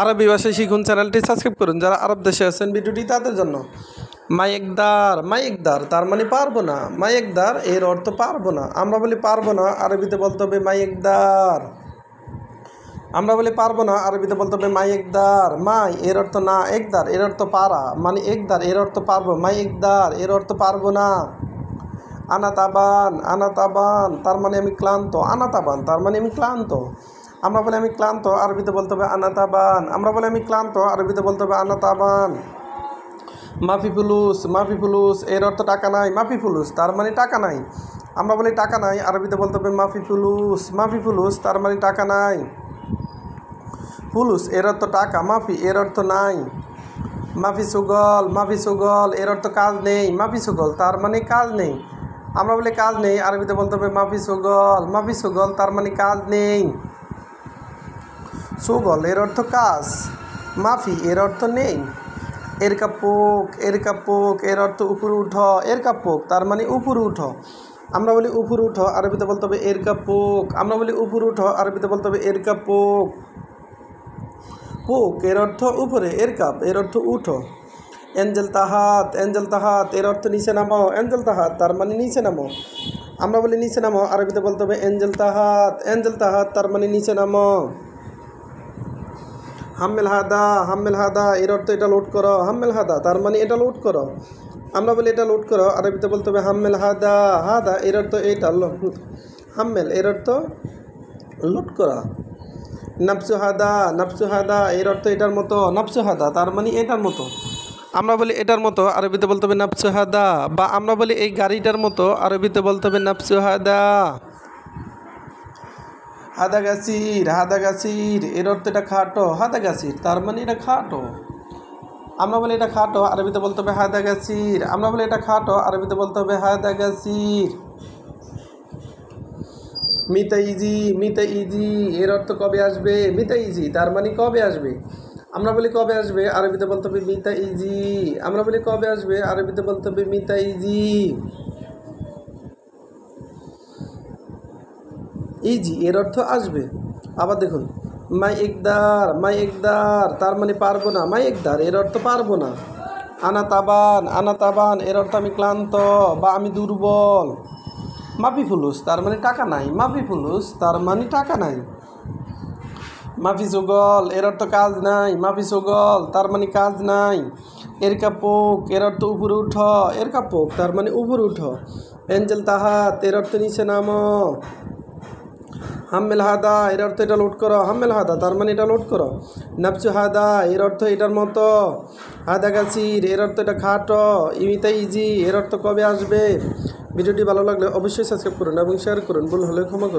আরবি ভাষায় শিখুন চ্যানেলটি সাবস্ক্রাইব করুন। যারা আরব দেশে আছেন ভিডিওটি তাদের জন্য। মাইকদার, মাইকদার তার মানে পারবো না। মাইকদার এর অর্থ পারবো না। আমরা বলি পারবো না, আরবিতে বলতে হবে মাইকদার। আমরা বলি পারবো না, আরবিতে বলতে হবে মাইকদার। মাই এর অর্থ না, একদার এর অর্থ পারা, মানে একদার এর অর্থ পারবো, মাইকদার এর অর্থ পারবো না। আনাতাবান, আনাতাবান তার মানে আমি ক্লান্ত। আনাতাবান তার মানে আমি ক্লান্ত। আমরা বলি আমি ক্লান্ত, আরবিতে বলতে হবে আনাতাবান। আমরা বলি আমি ক্লান্ত, আরবিতে বলতে হবে আনাতাবান। মাফি ফুলুস, মাফি ফুলুস এর অর্থ টাকা নাই। মাফি ফুলুস তার মানে টাকা নাই। আমরা বলি টাকা নাই, আরবিতে বলতে হবে মাফি ফুলুস। মাফি ফুলুস তার মানে টাকা নাই। ফুলুস এর অর্থ টাকা, মাফি এর অর্থ নাই। মাফি সুগল, মাফি সুগল এর অর্থ কাজ নেই। মাফি সুগল তার মানে কাজ নেই। আমরা বলি কাজ নেই, আরবিতে বলতে হবে মাফি সুগল। মাফি সুগল তার মানে কাজ নেই। সুগল এর অর্থ কাজ, মাফি এর অর্থ নেই। এর কাপোক, এর কাপোক এর অর্থ উপরে উঠো। এর কাপোক তার মানে উপরে উঠো। আমরা বলি উপরে উঠো, আরবিতে বলতে হবে এর কাপোক। আমরা বলি উপরে উঠো, আরবিতে বলতে হবে এর কাপোক। পোক এর অর্থ উপরে, এর কাপ এর অর্থ উঠো। এঞ্জেল তাহাত, এঞ্জেল তাহাত এর অর্থ নিচে নামো। এঞ্জেল তাহাত তার মানে নিচে নামো। আমরা বলি নিচে নামো, আরবিতে বলতে হবে এঞ্জেল তাহাত। এঞ্জেল তাহাত তার মানে নিচে নামো। হাম্মেল হাদা, হাম্মেল হাদা এর অর্থ এটা লোড করো। হাম্মেল হাদা তার মানে এটা লোড করো। আমরা বলি এটা লোড করো, আরবিতে বলতে হবে হাম্মেল হাদা। হাদা এর অর্থ এটা, হাম্মেল এর অর্থ লোড করা। নাফসু হাদা, নাফসু হাদা এর অর্থ এটার মতো। নাফসু হাদা তার মানে এটার মতো। আমরা বলি এটার মতো, আরবিতে বলতে হবে নাফসু হাদা। বা আমরা বলি এই গাড়িটার মতো, আরবিতে বলতে হবে নাফসু হাদা। হাদা গাছির, হাদা গাছির এর অর্থ এটা খাটো। হাদা গাছির তার মানে এটা খাটো। আমরা বলি এটা খাটো, আরবিতে বলতে হবে হাদা গাছির। আমরা বলি এটা খাটো, আরবিতে বলতে হবে হাদা গাছির। মিতা ইজি, মিতা ইজি এর অর্থ কবে আসবে। মিতা ইজি তার মানে কবে আসবে। আমরা বলি কবে আসবে, আরবিতে বলতে হবে মিতা ইজি। আমরা বলি কবে আসবে, আরবিতে বলতে হবে মিতা ইজি। ইজি এর অর্থ আসবে। আবার দেখুন মাই একদার, মাই একদার তার মানে পারবো না। মাই একদার এর অর্থ পারবো না। আনাতাবান, আনাতাবান এর অর্থ আমি ক্লান্ত বা আমি দুর্বল। মাফি ফুলুস তার মানে টাকা নাই। মাফি ফুলুস তার মানে টাকা নাই। মাফি সুগল এর অর্থ কাজ নাই। মাফি সুগল তার মানে কাজ নাই। এর কাপোক এর অর্থ উপরে উঠো। এর কাপোক তার মানে উপরে উঠো। এঞ্জেল তাহাত এর অর্থ নিচে নামো। হাম্মেল হাদা এর অর্থ এটা লোড করো। হাম্মেল হাদা তার মানে এটা লোড করো। নাফসু হাদা এর অর্থ এটার মতো। হাদা গাছির এর অর্থ এটা খাটো। ইমিতা ইজি এর অর্থ কবে আসবে। ভিডিওটি ভালো লাগলে অবশ্যই সাবস্ক্রাইব করুন এবং শেয়ার করুন। ভুল হলে ক্ষমা করুন।